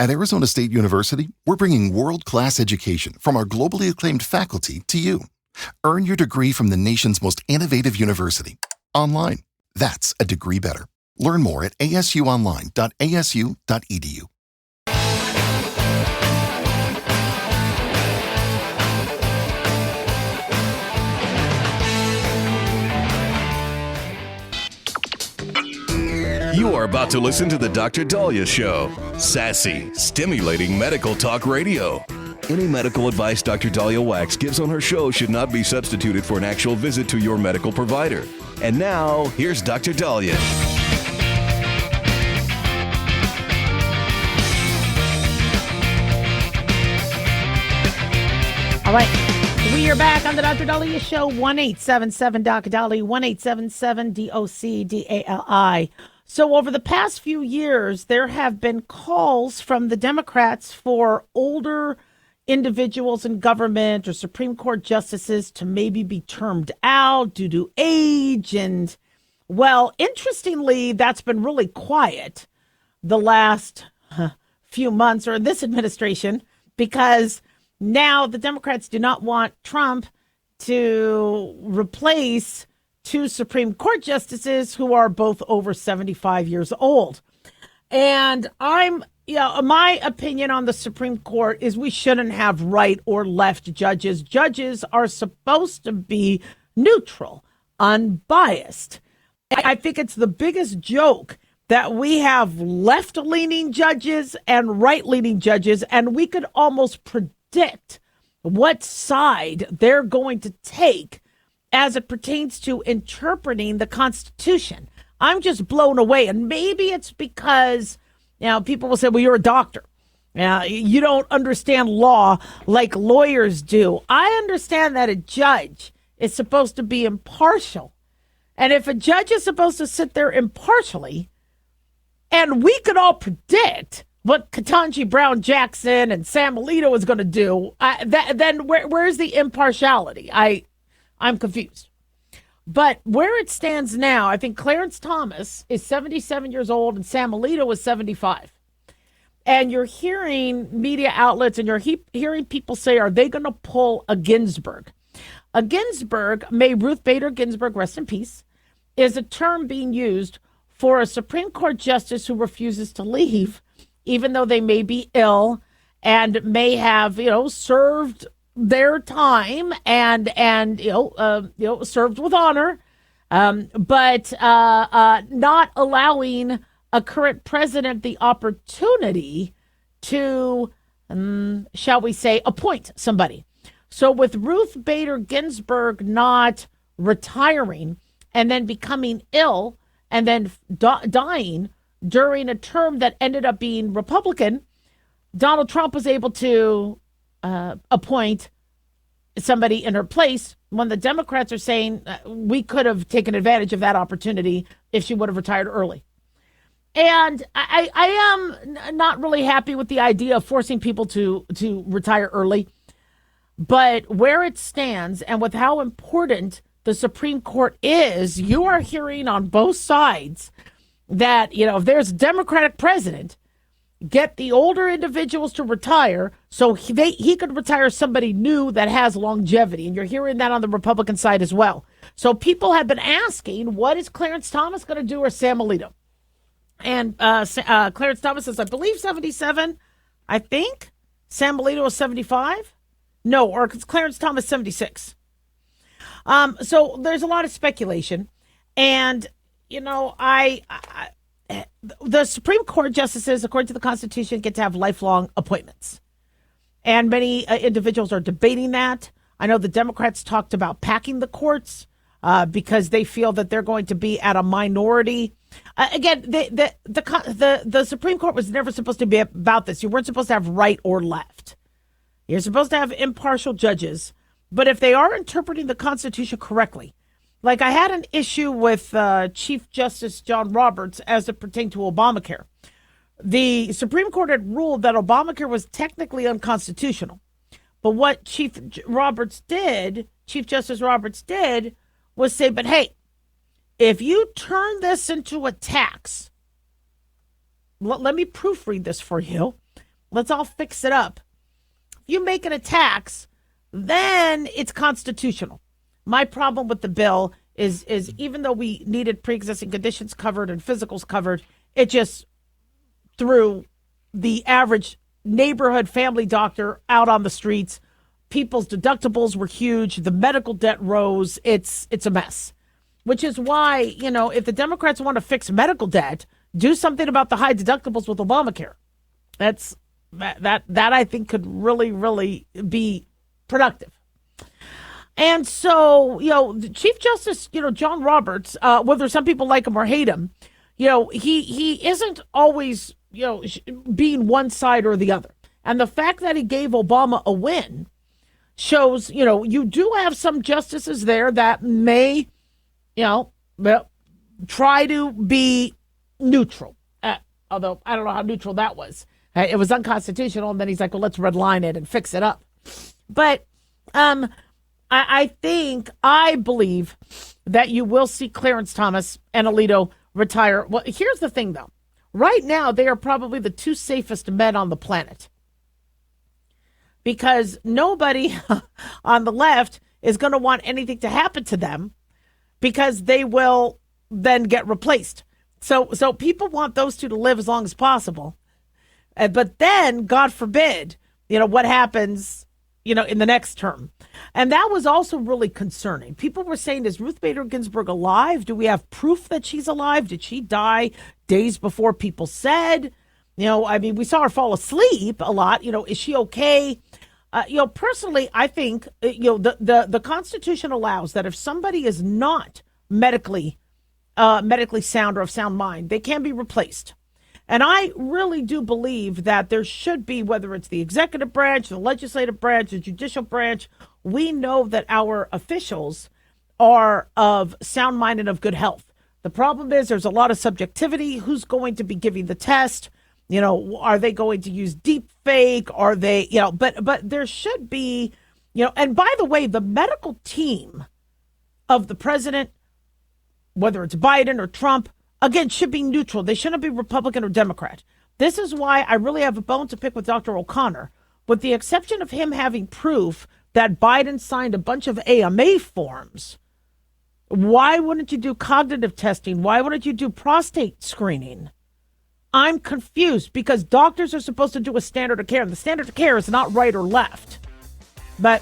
At Arizona State University, we're bringing world-class education from our globally acclaimed faculty to you. Earn your degree from the nation's most innovative university. Online. That's a degree better. Learn more at asuonline.asu.edu. You are about to listen to the Dr. Daliah Show. Sassy, stimulating medical talk radio. Any medical advice Dr. Daliah Wax gives on her show should not be substituted for an actual visit to your medical provider. And now, here's Dr. Daliah. All right. We are back on the Dr. Daliah Show, 1-877-DOC-DALI, 1-877-DOC-DALI. So over the past few years, there have been calls from the Democrats for older individuals in government or Supreme Court justices to maybe be termed out due to age. And, well, interestingly, that's been really quiet the last few months or this administration, because now the Democrats do not want Trump to replace two Supreme Court justices who are both over 75 years old. And my opinion on the Supreme Court is we shouldn't have right or left judges. Judges are supposed to be neutral, unbiased. I think it's the biggest joke that we have left-leaning judges and right-leaning judges, and we could almost predict what side they're going to take as it pertains to interpreting the Constitution. I'm just blown away. And maybe it's because, people will say, well, you're a doctor. You don't understand law like lawyers do. I understand that a judge is supposed to be impartial. And if a judge is supposed to sit there impartially, and we could all predict what Ketanji Brown Jackson and Sam Alito is going to do, then where's the impartiality? I'm confused. But where it stands now, I think Clarence Thomas is 77 years old and Sam Alito is 75. And you're hearing media outlets and you're hearing people say, are they going to pull a Ginsburg? A Ginsburg, may Ruth Bader Ginsburg rest in peace, is a term being used for a Supreme Court justice who refuses to leave, even though they may be ill and may have, served their time and served with honor, but not allowing a current president the opportunity to, shall we say, appoint somebody. So with Ruth Bader Ginsburg not retiring and then becoming ill and then dying during a term that ended up being Republican, Donald Trump was able to appoint somebody in her place when the Democrats are saying we could have taken advantage of that opportunity if she would have retired early. And I am not really happy with the idea of forcing people to retire early. But where it stands and with how important the Supreme Court is, you are hearing on both sides that, if there's a Democratic president, get the older individuals to retire so he could retire somebody new that has longevity. And you're hearing that on the Republican side as well. So people have been asking, what is Clarence Thomas going to do or Sam Alito? And Clarence Thomas is, I believe, 77. I think Sam Alito is 75. No, or Clarence Thomas 76. So there's a lot of speculation. And, the Supreme Court justices, according to the Constitution, get to have lifelong appointments. And many individuals are debating that. I know the Democrats talked about packing the courts because they feel that they're going to be at a minority. Again, the Supreme Court was never supposed to be about this. You weren't supposed to have right or left. You're supposed to have impartial judges. But if they are interpreting the Constitution correctly, like I had an issue with Chief Justice John Roberts as it pertained to Obamacare. The Supreme Court had ruled that Obamacare was technically unconstitutional. But what Chief Justice Roberts did was say, but hey, if you turn this into a tax, let me proofread this for you. Let's all fix it up. If you make it a tax, then it's constitutional. My problem with the bill is even though we needed pre-existing conditions covered and physicals covered, it just threw the average neighborhood family doctor out on the streets. People's deductibles were huge. The medical debt rose. It's a mess, which is why, if the Democrats want to fix medical debt, do something about the high deductibles with Obamacare. That I think could really, really be productive. And so, Chief Justice, John Roberts, whether some people like him or hate him, he isn't always, being one side or the other. And the fact that he gave Obama a win shows, you do have some justices there that may, try to be neutral. Although I don't know how neutral that was. It was unconstitutional. And then he's like, well, let's redline it and fix it up. But I believe that you will see Clarence Thomas and Alito retire. Well, here's the thing, though. Right now, they are probably the two safest men on the planet. Because nobody on the left is going to want anything to happen to them because they will then get replaced. So people want those two to live as long as possible. But then, God forbid, what happens, in the next term. And that was also really concerning. People were saying, is Ruth Bader Ginsburg alive? Do we have proof that she's alive? Did she die days before people said? We saw her fall asleep a lot. Is she okay? Personally, I think, the Constitution allows that if somebody is not medically sound or of sound mind, they can be replaced. And I really do believe that there should be, whether it's the executive branch, the legislative branch, the judicial branch, we know that our officials are of sound mind and of good health. The problem is there's a lot of subjectivity. Who's going to be giving the test? Are they going to use deep fake? Are they, but there should be, and by the way, the medical team of the president, whether it's Biden or Trump, again, should be neutral. They shouldn't be Republican or Democrat. This is why I really have a bone to pick with Dr. O'Connor, with the exception of him having proof that Biden signed a bunch of AMA forms. Why wouldn't you do cognitive testing? Why wouldn't you do prostate screening? I'm confused because doctors are supposed to do a standard of care, and the standard of care is not right or left. But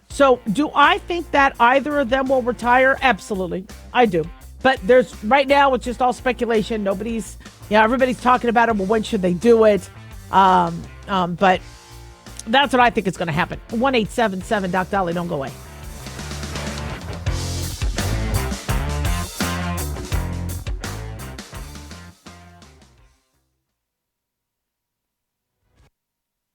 so do I think that either of them will retire? Absolutely. I do. But right now, it's just all speculation. Everybody's talking about it. Well, when should they do it? But that's what I think is going to happen. 1-877 Doc Daliah. Don't go away.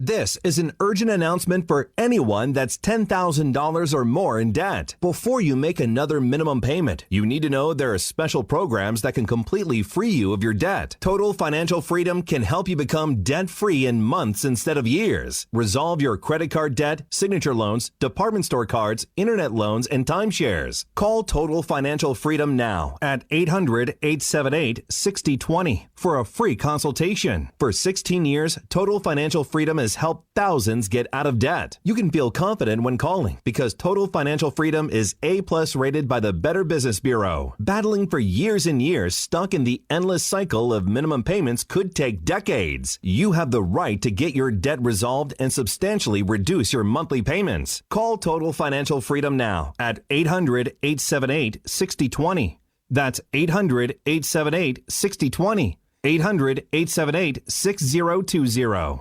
This is an urgent announcement for anyone that's $10,000 or more in debt. Before you make another minimum payment, you need to know there are special programs that can completely free you of your debt. Total Financial Freedom can help you become debt-free in months instead of years. Resolve your credit card debt, signature loans, department store cards, internet loans, and timeshares. Call Total Financial Freedom now at 800-878-6020 for a free consultation. For 16 years, Total Financial Freedom has helped thousands get out of debt. You can feel confident when calling because Total Financial Freedom is A+ rated by the Better Business Bureau. Battling for years and years stuck in the endless cycle of minimum payments could take decades. You have the right to get your debt resolved and substantially reduce your monthly payments. Call Total Financial Freedom now at 800-878-6020. That's 800-878-6020. 800-878-6020.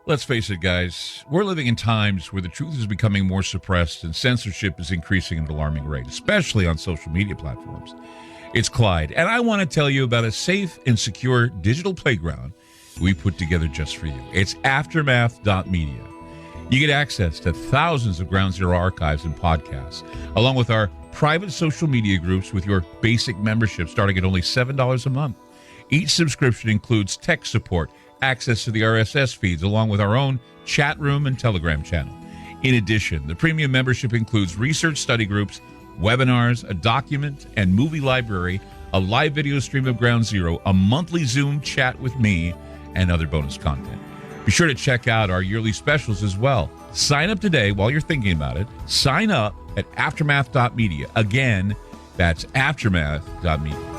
Let's face it, guys, we're living in times where the truth is becoming more suppressed and censorship is increasing at an alarming rate, especially on social media platforms. It's Clyde, and I want to tell you about a safe and secure digital playground we put together just for you. It's aftermath.media. You get access to thousands of Ground Zero archives and podcasts, along with our private social media groups with your basic membership starting at only $7 a month. Each subscription includes tech support, access to the RSS feeds, along with our own chat room and Telegram channel. In addition, the premium membership includes research study groups, webinars, a document and movie library, a live video stream of Ground Zero, a monthly Zoom chat with me, and other bonus content. Be sure to check out our yearly specials as well. Sign up today while you're thinking about it. Sign up at aftermath.media. Again, that's aftermath.media.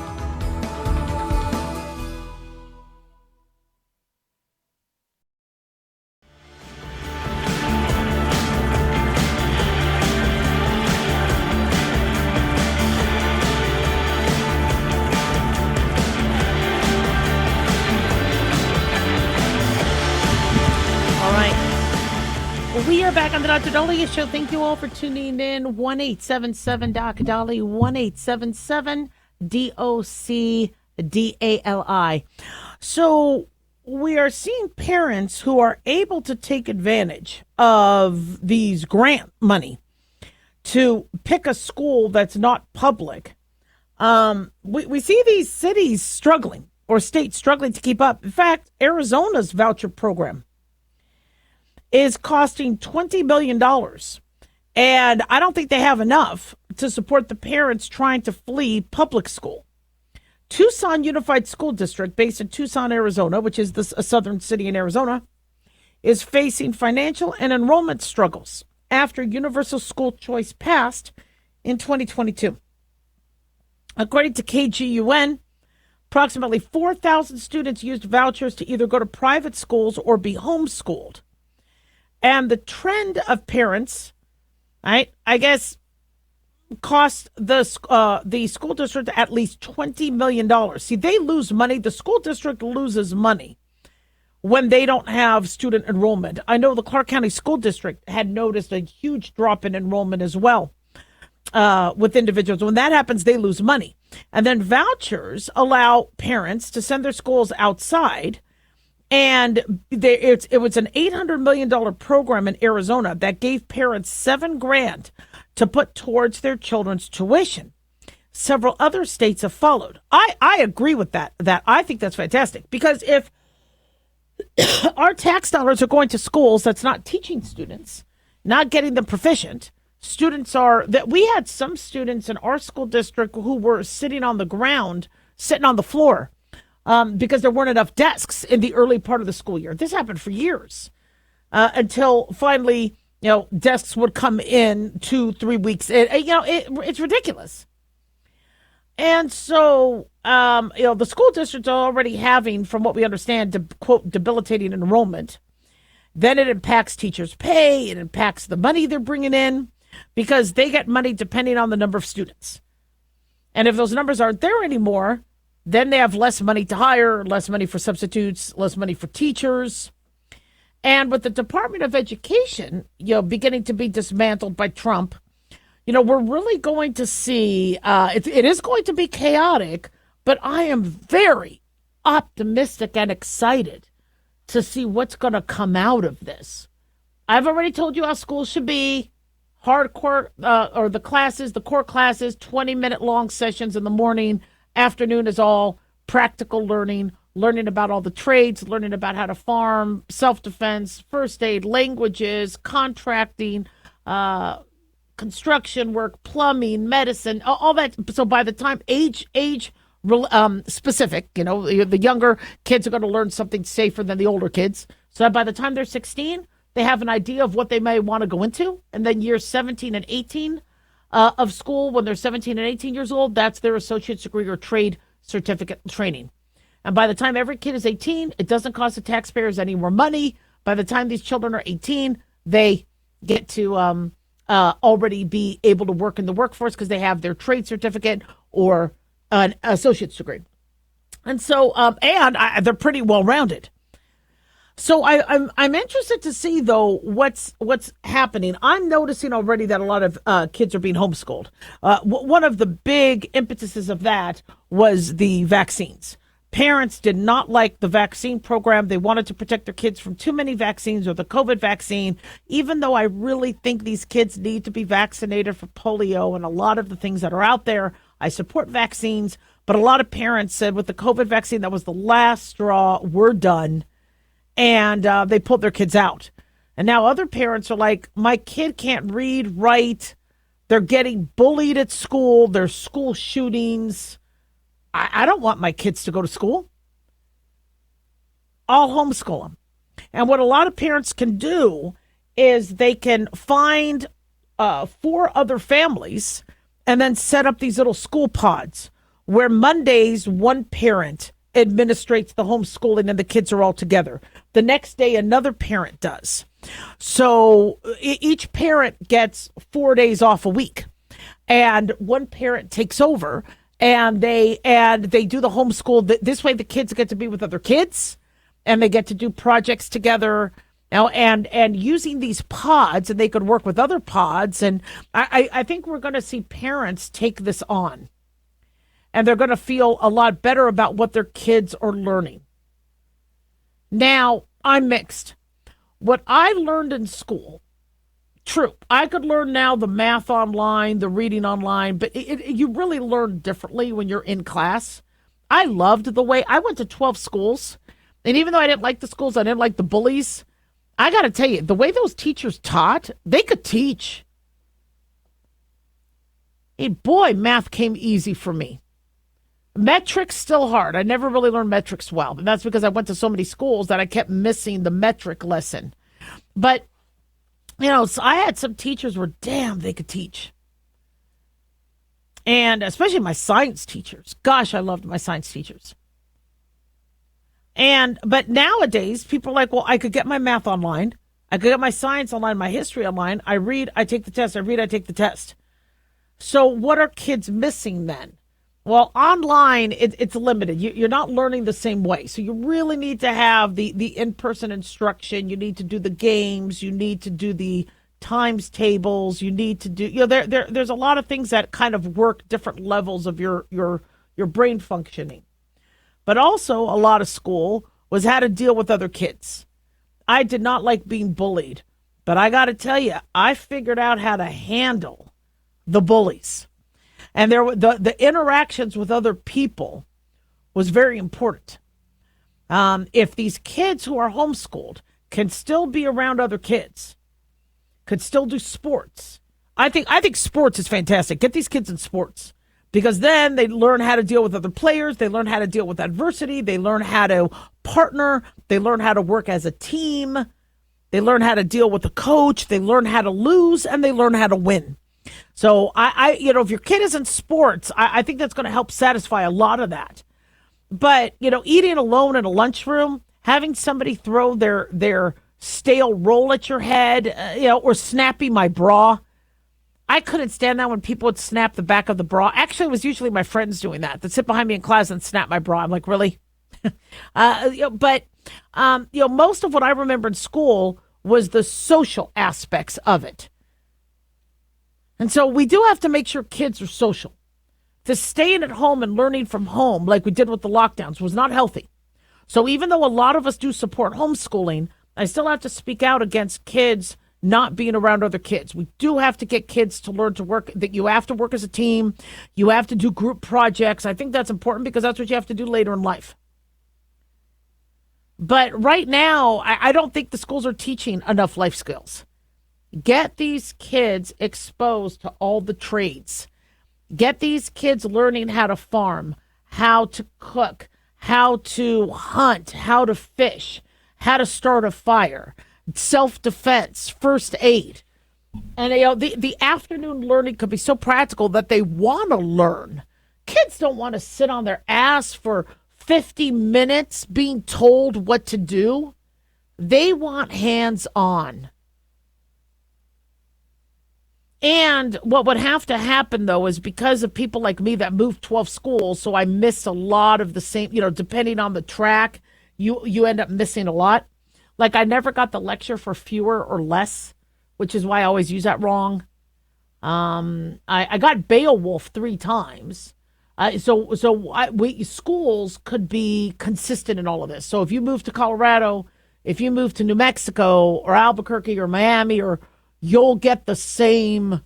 We are back on the Dr. Daliah Show. Thank you all for tuning in. 1-877-DOC-DALI, 1-877-DOC-DALI. So we are seeing parents who are able to take advantage of these grant money to pick a school that's not public. We see these cities struggling or states struggling to keep up. In fact, Arizona's voucher program is costing $20 million. And I don't think they have enough to support the parents trying to flee public school. Tucson Unified School District, based in Tucson, Arizona, which is a southern city in Arizona, is facing financial and enrollment struggles after universal school choice passed in 2022. According to KGUN, approximately 4,000 students used vouchers to either go to private schools or be homeschooled. And the trend of parents, right, I guess, cost the school district at least $20 million. See, they lose money. The school district loses money when they don't have student enrollment. I know the Clark County School District had noticed a huge drop in enrollment as well with individuals. When that happens, they lose money. And then vouchers allow parents to send their schools outside. And it was an $800 million program in Arizona that gave parents $7,000 to put towards their children's tuition. Several other states have followed. I agree with that. I think that's fantastic, because if our tax dollars are going to schools that's not teaching students, not getting them proficient, we had some students in our school district who were sitting on the floor. Because there weren't enough desks in the early part of the school year. This happened for years until finally, desks would come in 2-3 weeks. It's ridiculous. And so, the school districts are already having, from what we understand, quote, debilitating enrollment. Then it impacts teachers' pay. It impacts the money they're bringing in, because they get money depending on the number of students. And if those numbers aren't there anymore, then they have less money to hire, less money for substitutes, less money for teachers. And with the Department of Education, beginning to be dismantled by Trump, we're really going to see, it is going to be chaotic, but I am very optimistic and excited to see what's going to come out of this. I've already told you how schools should be. Hardcore, or the core classes, 20-minute long sessions in the morning. Afternoon is all practical learning about all the trades, learning about how to farm, self-defense, first aid, languages, contracting, construction work, plumbing, medicine, all that. So by the time age specific, the younger kids are going to learn something safer than the older kids. So by the time they're 16, they have an idea of what they may want to go into. And then years 17 and 18 of school, when they're 17 and 18 years old, that's their associate's degree or trade certificate training. And by the time every kid is 18, it doesn't cost the taxpayers any more money. By the time these children are 18, they get to already be able to work in the workforce because they have their trade certificate or an associate's degree. And so, they're pretty well-rounded. So I'm interested to see, though, what's happening. I'm noticing already that a lot of kids are being homeschooled. One of the big impetuses of that was the vaccines. Parents did not like the vaccine program. They wanted to protect their kids from too many vaccines or the COVID vaccine, even though I really think these kids need to be vaccinated for polio and a lot of the things that are out there. I support vaccines, but a lot of parents said with the COVID vaccine, that was the last straw. We're done. And they pulled their kids out. And now other parents are like, my kid can't read, write. They're getting bullied at school. There's school shootings. I don't want my kids to go to school. I'll homeschool them. And what a lot of parents can do is they can find 4 other families and then set up these little school pods where Mondays one parent administrates the homeschooling and the kids are all together. The next day another parent does. So each parent gets 4 days off a week, and one parent takes over and they do the homeschool. This way the kids get to be with other kids and they get to do projects together. Now, and using these pods, and they could work with other pods. And I think we're going to see parents take this on, and they're going to feel a lot better about what their kids are learning. Now, I'm mixed. What I learned in school, true, I could learn now the math online, the reading online, but you really learn differently when you're in class. I loved the way I went to 12 schools, and even though I didn't like the schools, I didn't like the bullies, I got to tell you, the way those teachers taught, they could teach. And boy, math came easy for me. Metrics still hard. I never really learned metrics well, and that's because I went to so many schools that I kept missing the metric lesson. But, so I had some teachers where, damn, they could teach. And especially my science teachers. Gosh, I loved my science teachers. But nowadays, people are like, well, I could get my math online. I could get my science online, my history online. I read, I take the test. I read, I take the test. So what are kids missing then? Well, online, it's limited. You're not learning the same way. So you really need to have the in-person instruction. You need to do the games. You need to do the times tables. You need to do, there's a lot of things that kind of work different levels of your brain functioning. But also a lot of school was how to deal with other kids. I did not like being bullied, but I got to tell you, I figured out how to handle the bullies. And the interactions with other people was very important. If these kids who are homeschooled can still be around other kids, could still do sports, I think sports is fantastic. Get these kids in sports, because then they learn how to deal with other players. They learn how to deal with adversity. They learn how to partner. They learn how to work as a team. They learn how to deal with the coach. They learn how to lose, and they learn how to win. So if your kid is in sports, I think that's going to help satisfy a lot of that. But, eating alone in a lunchroom, having somebody throw their stale roll at your head, or snapping my bra. I couldn't stand that when people would snap the back of the bra. Actually, it was usually my friends doing that. They'd sit behind me in class and snap my bra. I'm like, really? But most of what I remember in school was the social aspects of it. And so we do have to make sure kids are social. To staying at home and learning from home, like we did with the lockdowns, was not healthy. So even though a lot of us do support homeschooling, I still have to speak out against kids not being around other kids. We do have to get kids to learn to work, that you have to work as a team. You have to do group projects. I think that's important because that's what you have to do later in life. But right now, I don't think the schools are teaching enough life skills. Get these kids exposed to all the trades. Get these kids learning how to farm, how to cook, how to hunt, how to fish, how to start a fire, self-defense, first aid. And the afternoon learning could be so practical that they want to learn. Kids don't want to sit on their ass for 50 minutes being told what to do. They want hands-on. And what would have to happen, though, is because of people like me that moved 12 schools, so I miss a lot of the same, depending on the track, you end up missing a lot. Like, I never got the lecture for fewer or less, which is why I always use that wrong. I got Beowulf 3 times. Schools could be consistent in all of this. So if you move to Colorado, if you move to New Mexico or Albuquerque or Miami, you'll get the same,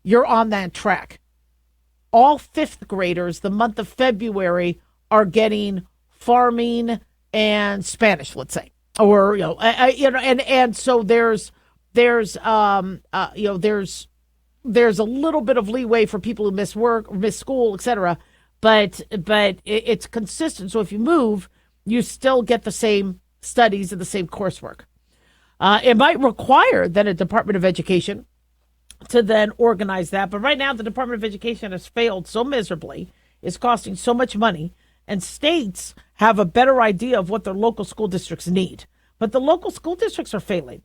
you're on that track. All 5th graders, the month of February, are getting farming and Spanish, let's say. Or, and so there's a little bit of leeway for people who miss work or miss school, etc. But it's consistent. So if you move, you still get the same studies and the same coursework. It might require then a Department of Education to then organize that. But right now, the Department of Education has failed so miserably. It's costing so much money. And states have a better idea of what their local school districts need. But the local school districts are failing.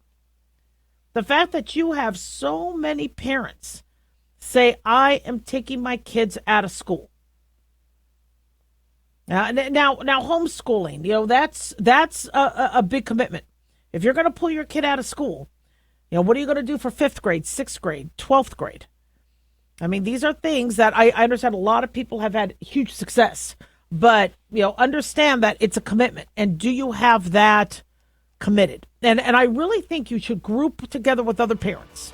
The fact that you have so many parents say, I am taking my kids out of school. Now homeschooling, that's a big commitment. If you're going to pull your kid out of school, what are you going to do for 5th grade, 6th grade, 12th grade? I mean, these are things that I understand a lot of people have had huge success, but, understand that it's a commitment. And do you have that committed? And I really think you should group together with other parents.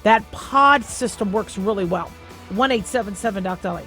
That pod system works really well. 1-877-DOC-DALIAH.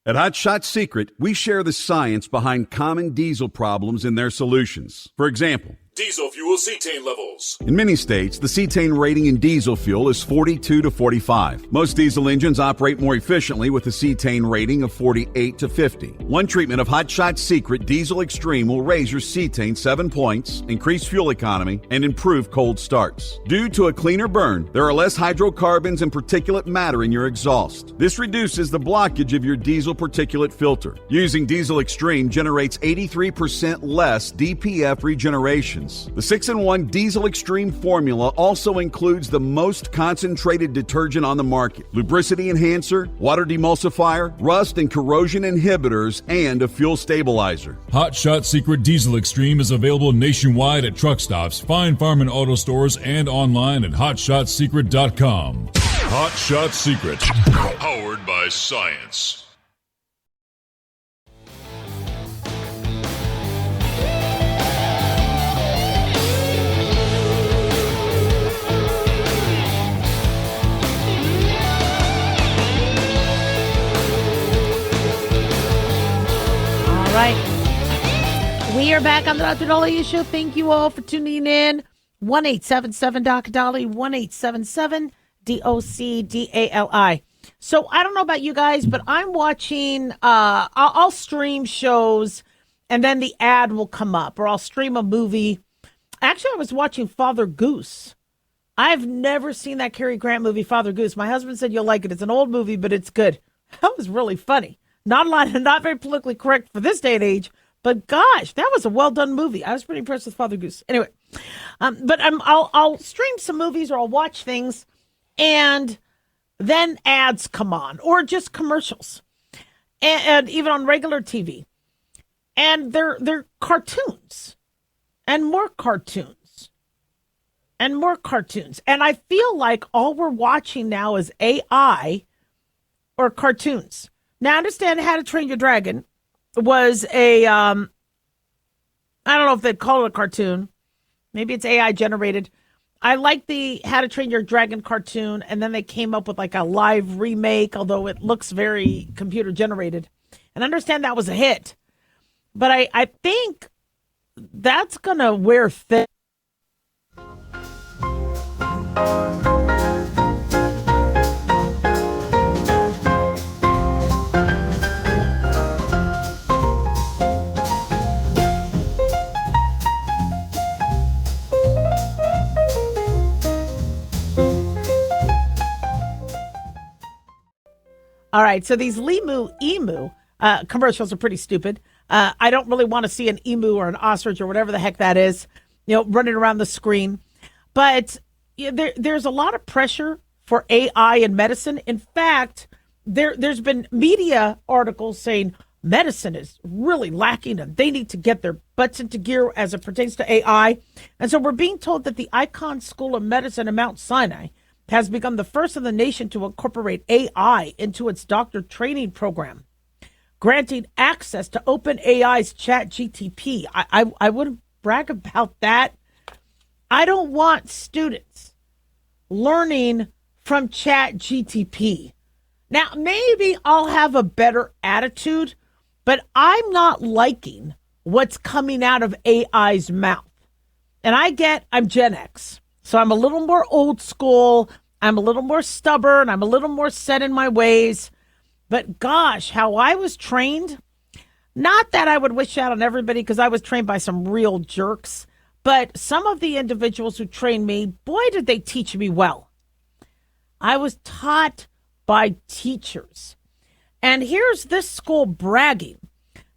At Hot Shot Secret, we share the science behind common diesel problems and their solutions. For example, diesel fuel cetane levels. in many states, the cetane rating in diesel fuel is 42 to 45. Most diesel engines operate more efficiently with a cetane rating of 48 to 50. One treatment of Hot Shot Secret Diesel Extreme will raise your cetane 7 points, increase fuel economy, and improve cold starts. Due to a cleaner burn, there are less hydrocarbons and particulate matter in your exhaust. This reduces the blockage of your diesel particulate filter. Using Diesel Extreme generates 83% less DPF regeneration. The 6-in-1 Diesel Extreme formula also includes the most concentrated detergent on the market, lubricity enhancer, water demulsifier, rust and corrosion inhibitors, and a fuel stabilizer. Hot Shot Secret Diesel Extreme is available nationwide at truck stops, fine farm and auto stores, and online at hotshotsecret.com. Hot Shot Secret, powered by science. We are back on the Dr. Daliah Show. Thank you all for tuning in. 1-877-DOC-DALIAH, 1-877-DOC-DALI. So I don't know about you guys, but I'm watching, I'll stream shows and then the ad will come up, or I'll stream a movie. Actually, I was watching Father Goose. I've never seen that Cary Grant movie, Father Goose. My husband said you'll like it. It's an old movie, but it's good. That was really funny. Not very politically correct for this day and age, but gosh, that was a well done movie. I was pretty impressed with Father Goose. Anyway, but I'll stream some movies or I'll watch things, and then ads come on, or just commercials, and even on regular TV, and they're cartoons, and more cartoons, and more cartoons, and I feel like all we're watching now is AI or cartoons. Now, I understand How to Train Your Dragon was I don't know if they'd call it a cartoon. Maybe it's AI generated. I like the How to Train Your Dragon cartoon, and then they came up with like a live remake, although it looks very computer generated. And I understand that was a hit. But I think that's going to wear thin. All right, so these emu commercials are pretty stupid. I don't really want to see an emu or an ostrich or whatever the heck that is, running around the screen. But there's a lot of pressure for AI in medicine. In fact, there's been media articles saying medicine is really lacking and they need to get their butts into gear as it pertains to AI. And so we're being told that the Icahn School of Medicine at Mount Sinai has become the first in the nation to incorporate AI into its doctor training program, granting access to OpenAI's ChatGTP. I wouldn't brag about that. I don't want students learning from ChatGTP. Now, maybe I'll have a better attitude, but I'm not liking what's coming out of AI's mouth. And I'm Gen X, so I'm a little more old school. I'm a little more stubborn. I'm a little more set in my ways. But gosh, how I was trained, not that I would wish that on everybody because I was trained by some real jerks, but some of the individuals who trained me, boy, did they teach me well. I was taught by teachers. And here's this school bragging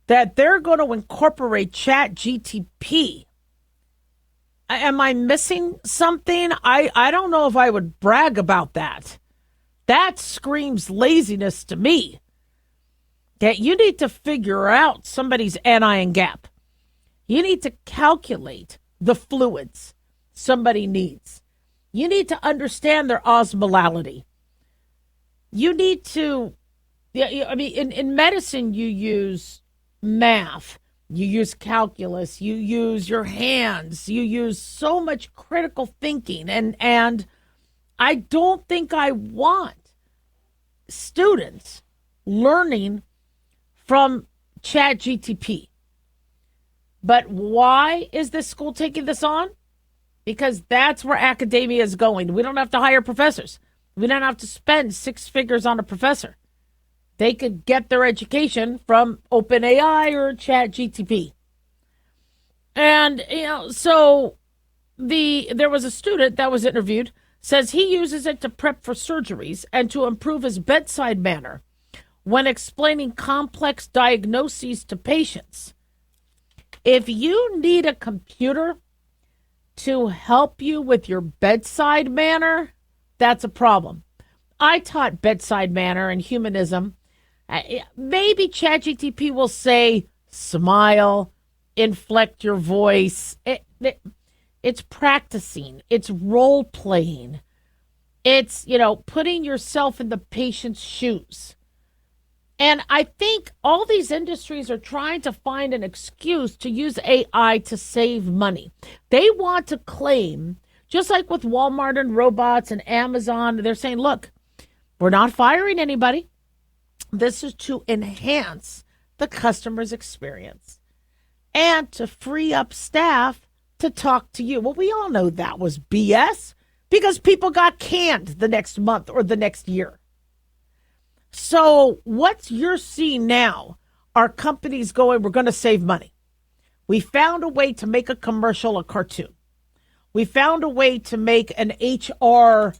that they're going to incorporate ChatGPT. Am I missing something? I don't know if I would brag about that. That screams laziness to me. That you need to figure out somebody's anion gap. You need to calculate the fluids somebody needs. You need to understand their osmolality. You need to, in medicine, you use math, you use calculus, you use your hands, you use so much critical thinking. And I don't think I want students learning from ChatGPT. But why is this school taking this on? Because that's where academia is going. We don't have to hire professors. We don't have to spend 6 figures on a professor. They could get their education from OpenAI or ChatGPT. And, so there was a student that was interviewed, says he uses it to prep for surgeries and to improve his bedside manner when explaining complex diagnoses to patients. If you need a computer to help you with your bedside manner, that's a problem. I taught bedside manner and humanism. Maybe ChatGPT will say, smile, inflect your voice. It's practicing. It's role playing. It's, putting yourself in the patient's shoes. And I think all these industries are trying to find an excuse to use AI to save money. They want to claim, just like with Walmart and robots and Amazon, they're saying, look, we're not firing anybody. This is to enhance the customer's experience and to free up staff to talk to you. Well, we all know that was BS because people got canned the next month or the next year. So what you're seeing now are companies going, we're going to save money. We found a way to make a commercial a cartoon. We found a way to make an HR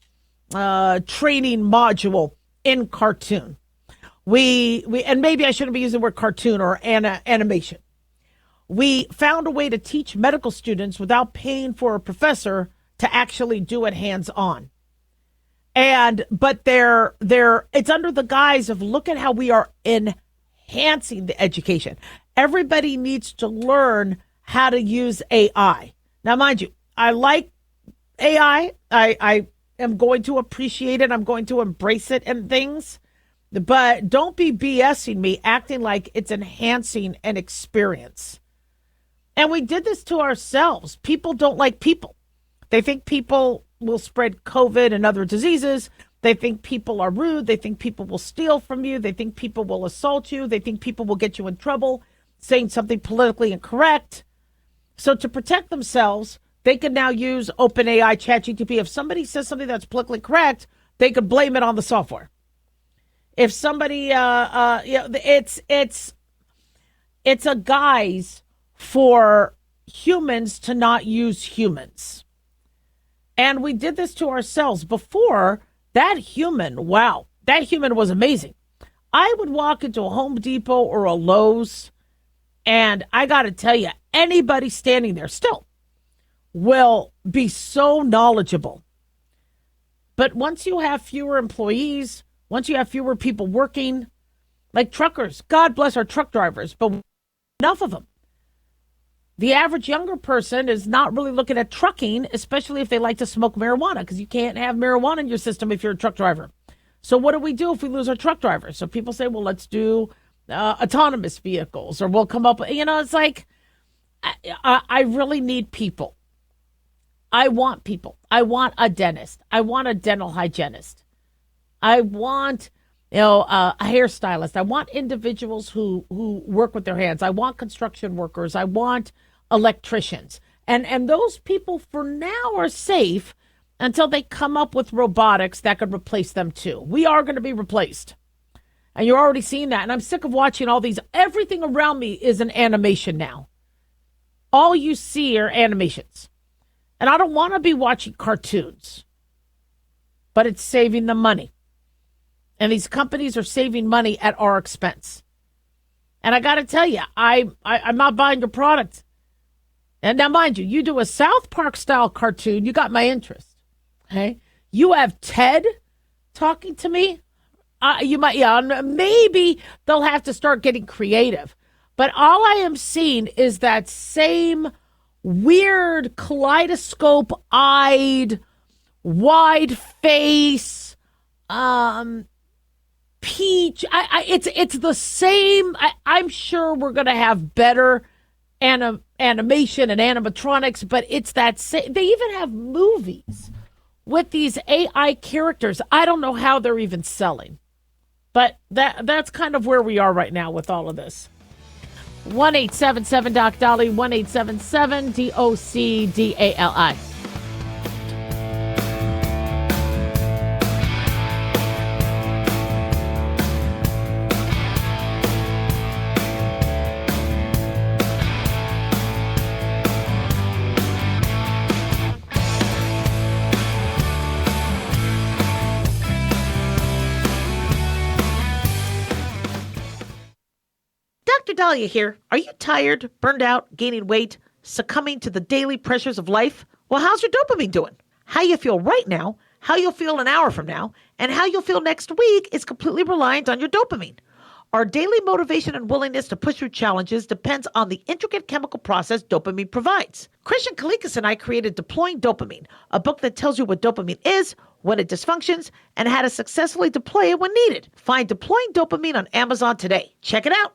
training module in cartoon. We and maybe I shouldn't be using the word cartoon or animation. We found a way to teach medical students without paying for a professor to actually do it hands-on. But it's under the guise of look at how we are enhancing the education. Everybody needs to learn how to use AI. Now, mind you, I like AI. I am going to appreciate it. I'm going to embrace it and things. But don't be BSing me, acting like it's enhancing an experience. And we did this to ourselves. People don't like people. They think people will spread COVID and other diseases. They think people are rude. They think people will steal from you. They think people will assault you. They think people will get you in trouble saying something politically incorrect. So to protect themselves, they can now use OpenAI, ChatGPT. If somebody says something that's politically correct, they could blame it on the software. If somebody, it's a guise for humans to not use humans. And we did this to ourselves. Before, that human was amazing. I would walk into a Home Depot or a Lowe's, and I got to tell you, anybody standing there still will be so knowledgeable. But once you have fewer employees, once you have fewer people working, like truckers, God bless our truck drivers, but enough of them. The average younger person is not really looking at trucking, especially if they like to smoke marijuana, because you can't have marijuana in your system if you're a truck driver. So what do we do if we lose our truck drivers? So people say, well, let's do autonomous vehicles, or we'll come up, it's like, I really need people. I want people. I want a dentist. I want a dental hygienist. I want a hairstylist. I want individuals who work with their hands. I want construction workers. I want electricians. And those people for now are safe until they come up with robotics that could replace them too. We are going to be replaced. And you're already seeing that. And I'm sick of watching all these. Everything around me is an animation now. All you see are animations. And I don't want to be watching cartoons. But it's saving them money. And these companies are saving money at our expense. And I got to tell you, I'm not buying your product. And now, mind you, you do a South Park style cartoon, you got my interest. Okay, you have Ted talking to me. You might, maybe they'll have to start getting creative. But all I am seeing is that same weird kaleidoscope-eyed, wide face, peach. It's the same. I'm sure we're going to have better animation and animatronics, but it's that same. They even have movies with these AI characters. I don't know how they're even selling, but that's kind of where we are right now with all of this. 1-877-DOC-DOLLY, 1-877-DOC-DALI. Dr. Daliah here. Are you tired, burned out, gaining weight, succumbing to the daily pressures of life? Well, how's your dopamine doing? How you feel right now, how you'll feel an hour from now, and how you'll feel next week is completely reliant on your dopamine. Our daily motivation and willingness to push through challenges depends on the intricate chemical process dopamine provides. Christian Kalikas and I created Deploying Dopamine, a book that tells you what dopamine is, when it dysfunctions, and how to successfully deploy it when needed. Find Deploying Dopamine on Amazon today. Check it out.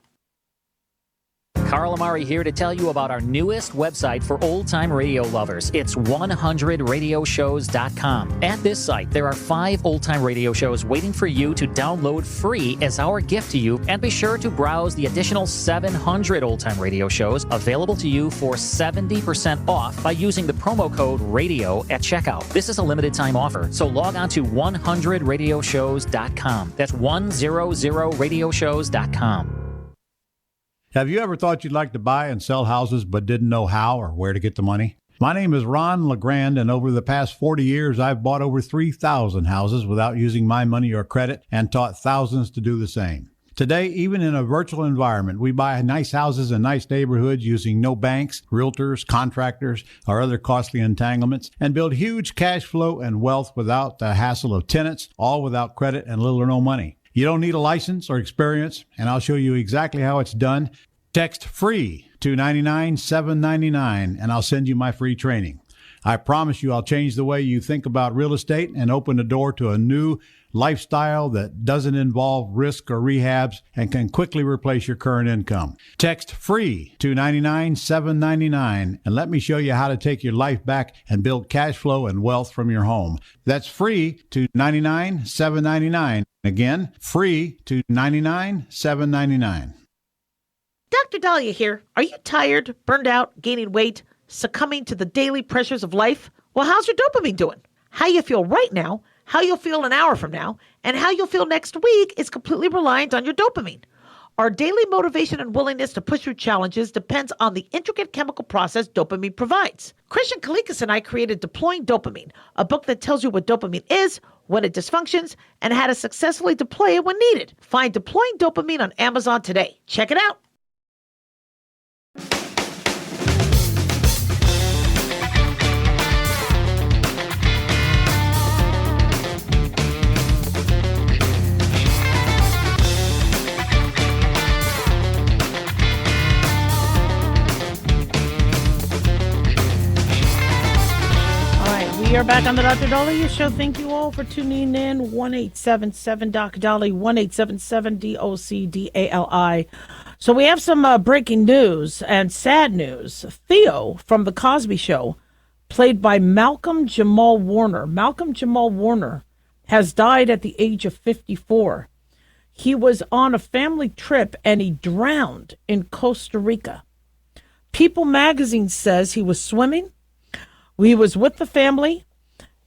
Carl Amari here to tell you about our newest website for old-time radio lovers. It's 100radioshows.com. At this site, there are 5 old-time radio shows waiting for you to download free as our gift to you, and be sure to browse the additional 700 old-time radio shows available to you for 70% off by using the promo code RADIO at checkout. This is a limited-time offer, so log on to 100radioshows.com. That's 100radioshows.com. Have you ever thought you'd like to buy and sell houses but didn't know how or where to get the money? My name is Ron LeGrand, and over the past 40 years, I've bought over 3,000 houses without using my money or credit, and taught thousands to do the same. Today, even in a virtual environment, we buy nice houses in nice neighborhoods using no banks, realtors, contractors, or other costly entanglements, and build huge cash flow and wealth without the hassle of tenants, all without credit and little or no money. You don't need a license or experience, and I'll show you exactly how it's done. Text FREE to 99799, and I'll send you my free training. I promise you I'll change the way you think about real estate and open the door to a new lifestyle that doesn't involve risk or rehabs and can quickly replace your current income. Text FREE to 99799, and let me show you how to take your life back and build cash flow and wealth from your home. That's FREE to 99799. Again, FREE to 99799. Dr. Daliah here. Are you tired, burned out, gaining weight, succumbing to the daily pressures of life? Well, how's your dopamine doing? How you feel right now, how you'll feel an hour from now, and how you'll feel next week is completely reliant on your dopamine. Our daily motivation and willingness to push through challenges depends on the intricate chemical process dopamine provides. Christian Kalikas and I created Deploying Dopamine, a book that tells you what dopamine is, when it dysfunctions, and how to successfully deploy it when needed. Find Deploying Dopamine on Amazon today. Check it out. We are back on the Dr. Daliah Show. Thank you all for tuning in. 1-877-DOC-DOLLY, 1-877-DOC-DALI. So we have some breaking news and sad news. Theo from The Cosby Show, played by Malcolm Jamal Warner. Malcolm Jamal Warner has died at the age of 54. He was on a family trip and he drowned in Costa Rica. People magazine says he was swimming. He was with the family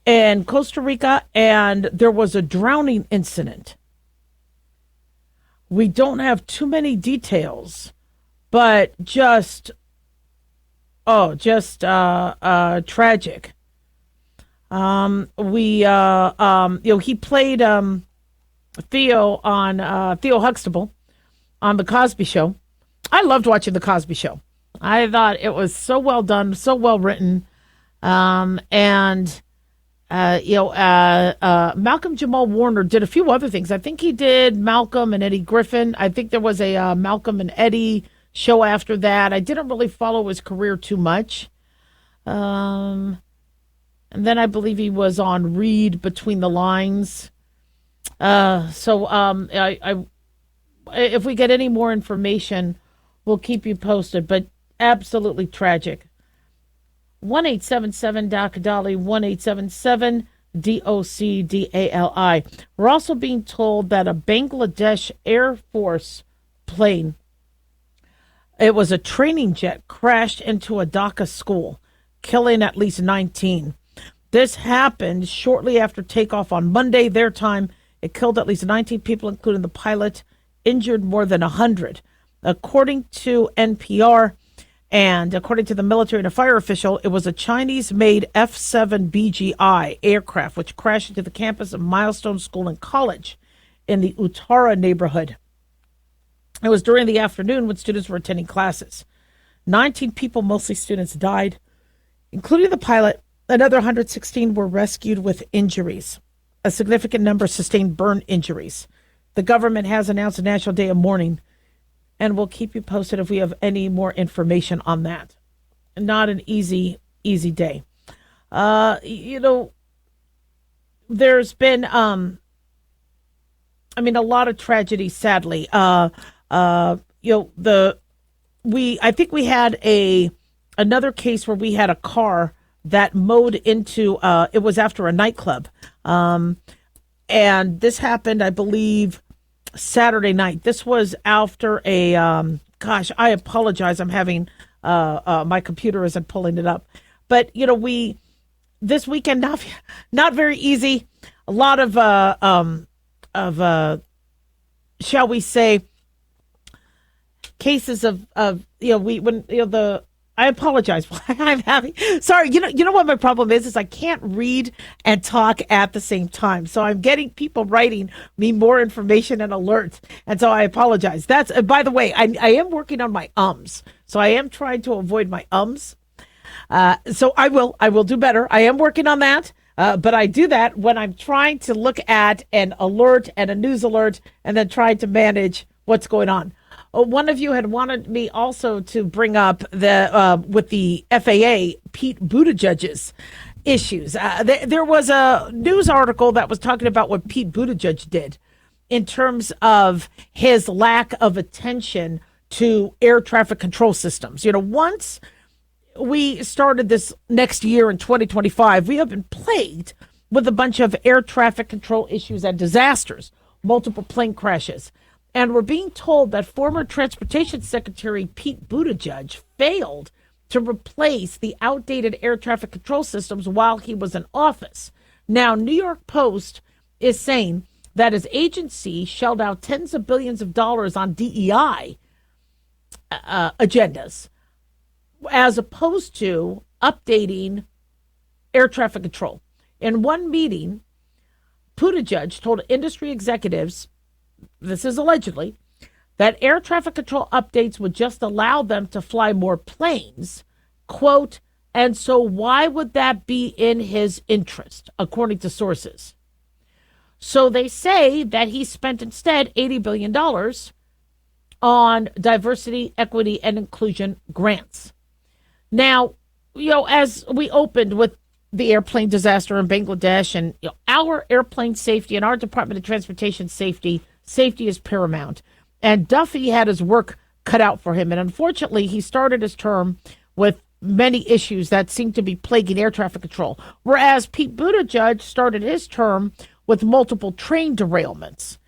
in Costa Rica and there was a drowning incident. We don't have too many details, but just tragic. He played Theo Huxtable on The Cosby Show. I loved watching The Cosby Show. I thought it was so well done, so well written. Malcolm Jamal Warner did a few other things. I think he did Malcolm and Eddie Griffin. I think there was a Malcolm and Eddie show after that. I didn't really follow his career too much. And then I believe he was on Read Between the Lines. If we get any more information, we'll keep you posted. But absolutely tragic. 1-877-DOC-DALI, 1-877-DOC-DALI. We're also being told that a Bangladesh Air Force plane, it was a training jet, crashed into a Dhaka school, killing at least 19. This happened shortly after takeoff on Monday, their time. It killed at least 19 people, including the pilot, injured more than 100. According to NPR, and according to the military and a fire official, it was a Chinese-made F-7 BGI aircraft which crashed into the campus of Milestone School and College in the Uttara neighborhood. It was during the afternoon when students were attending classes. 19 people, mostly students, died, including the pilot. Another 116 were rescued with injuries. A significant number sustained burn injuries. The government has announced a national day of mourning, and we'll keep you posted if we have any more information on that. Not an easy day. There's been, a lot of tragedy, sadly. I think we had another case where we had a car that mowed into, it was after a nightclub. And this happened, I believe, Saturday night. This was after I apologize. I'm having, my computer isn't pulling it up. But, this weekend, not very easy. A lot of shall we say, cases I apologize. I'm having, sorry, you know what my problem is I can't read and talk at the same time. So I'm getting people writing me more information and alerts. And so I apologize. That's, by the way, I am working on my ums. So I am trying to avoid my ums. So I will do better. I am working on that. But I do that when I'm trying to look at an alert and a news alert and then trying to manage what's going on. One of you had wanted me also to bring up with the FAA, Pete Buttigieg's issues. There was a news article that was talking about what Pete Buttigieg did in terms of his lack of attention to air traffic control systems. Once we started this next year in 2025, we have been plagued with a bunch of air traffic control issues and disasters, multiple plane crashes. And we're being told that former Transportation Secretary Pete Buttigieg failed to replace the outdated air traffic control systems while he was in office. Now, New York Post is saying that his agency shelled out tens of billions of dollars on DEI agendas, as opposed to updating air traffic control. In one meeting, Buttigieg told industry executives, this is allegedly, that air traffic control updates would just allow them to fly more planes, quote, and so why would that be in his interest, according to sources? So they say that he spent instead $80 billion on diversity, equity, and inclusion grants. Now, as we opened with the airplane disaster in Bangladesh and our airplane safety and our Department of Transportation safety is paramount. And Duffy had his work cut out for him. And unfortunately, he started his term with many issues that seem to be plaguing air traffic control. Whereas Pete Buttigieg started his term with multiple train derailments.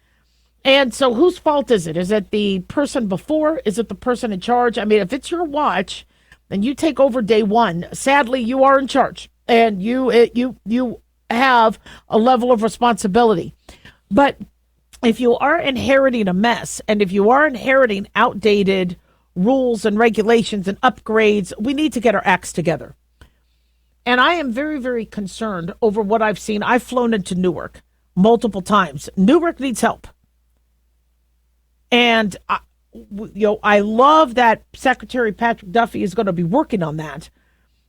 And so whose fault is it? Is it the person before? Is it the person in charge? I mean, if it's your watch and you take over day one, sadly, you are in charge and you have a level of responsibility. But if you are inheriting a mess and if you are inheriting outdated rules and regulations and upgrades, we need to get our acts together. And I am very, very concerned over what I've seen. I've flown into Newark multiple times. Newark needs help. And, I love that Secretary Patrick Duffy is going to be working on that.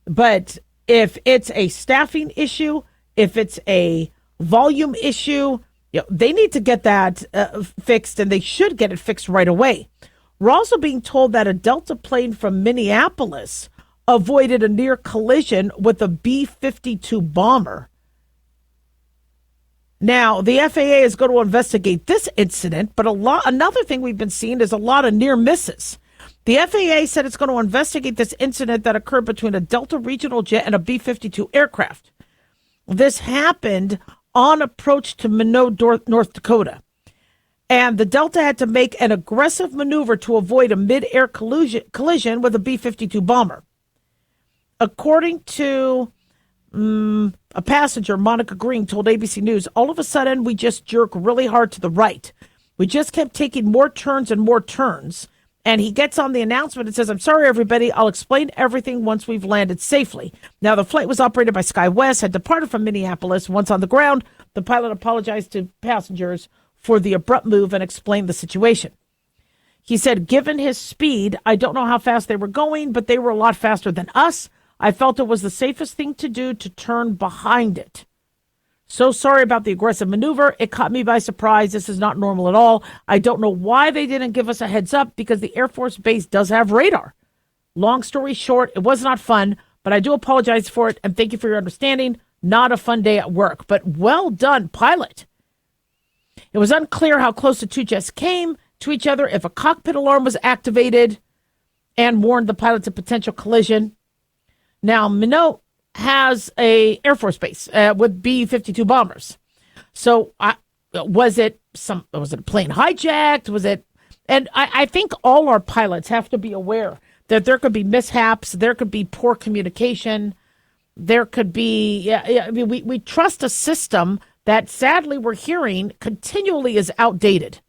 But if it's a staffing issue, if it's a volume issue, they need to get that fixed, and they should get it fixed right away. We're also being told that a Delta plane from Minneapolis avoided a near collision with a B-52 bomber. Now, the FAA is going to investigate this incident, but another thing we've been seeing is a lot of near misses. The FAA said it's going to investigate this incident that occurred between a Delta regional jet and a B-52 aircraft. This happened on approach to Minot, North Dakota. And the Delta had to make an aggressive maneuver to avoid a mid-air collision with a B-52 bomber. According to a passenger, Monica Green, told ABC News, all of a sudden we just jerk really hard to the right. We just kept taking more turns and more turns. And he gets on the announcement and says, I'm sorry, everybody. I'll explain everything once we've landed safely. Now, the flight was operated by SkyWest, had departed from Minneapolis. Once on the ground, the pilot apologized to passengers for the abrupt move and explained the situation. He said, given his speed, I don't know how fast they were going, but they were a lot faster than us. I felt it was the safest thing to do to turn behind it. So sorry about the aggressive maneuver. It caught me by surprise. This is not normal at all. I don't know why they didn't give us a heads up because the Air Force Base does have radar. Long story short, it was not fun, but I do apologize for it and thank you for your understanding. Not a fun day at work, but well done, pilot. It was unclear how close the two jets came to each other, if a cockpit alarm was activated and warned the pilots of potential collision. Now, Minot has a Air Force base with B-52 bombers. So was it a plane hijacked? Was it? And I think all our pilots have to be aware that there could be mishaps. There could be poor communication. There could be, I mean, we trust a system that sadly we're hearing continually is outdated.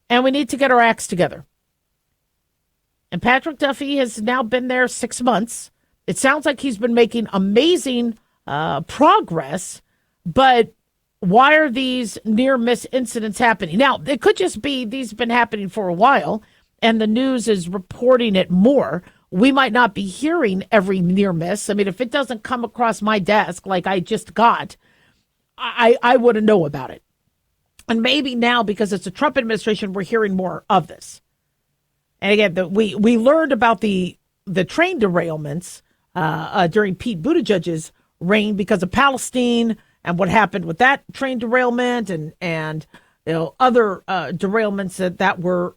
And we need to get our acts together. And Patrick Duffy has now been there 6 months. It sounds like he's been making amazing progress, but why are these near-miss incidents happening? Now, it could just be these have been happening for a while, and the news is reporting it more. We might not be hearing every near-miss. I mean, if it doesn't come across my desk like I just got, I wouldn't know about it. And maybe now, because it's a Trump administration, we're hearing more of this. And again, we learned about the train derailments during Pete Buttigieg's reign because of Palestine and what happened with that train derailment and other derailments that were,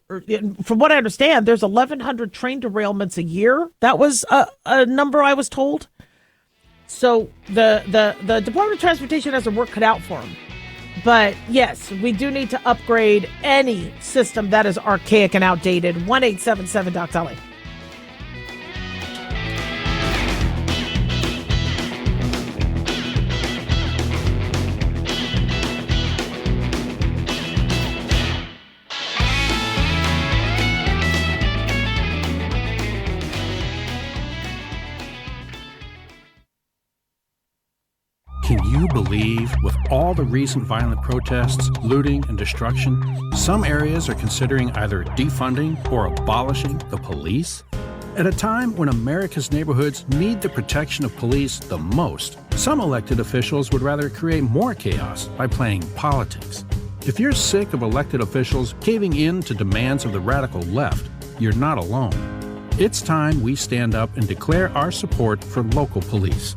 from what I understand, there's 1,100 train derailments a year. That was a number I was told. So the Department of Transportation has a work cut out for them. But yes, we do need to upgrade any system that is archaic and outdated. 1-877-DOC-LA. Can you believe, with all the recent violent protests, looting, and destruction, some areas are considering either defunding or abolishing the police? At a time when America's neighborhoods need the protection of police the most, some elected officials would rather create more chaos by playing politics. If you're sick of elected officials caving in to demands of the radical left, you're not alone. It's time we stand up and declare our support for local police.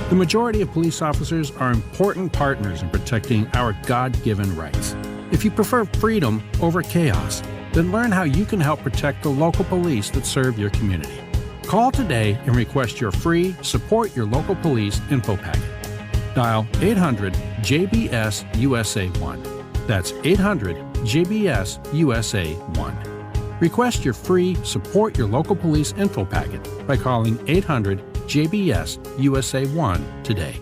The majority of police officers are important partners in protecting our God-given rights. If you prefer freedom over chaos, then learn how you can help protect the local police that serve your community. Call today and request your free Support Your Local Police info packet. Dial 800-JBS-USA1. That's 800 JBS USA 1. Request your free Support Your Local Police info packet by calling 800 JBS USA 1 today.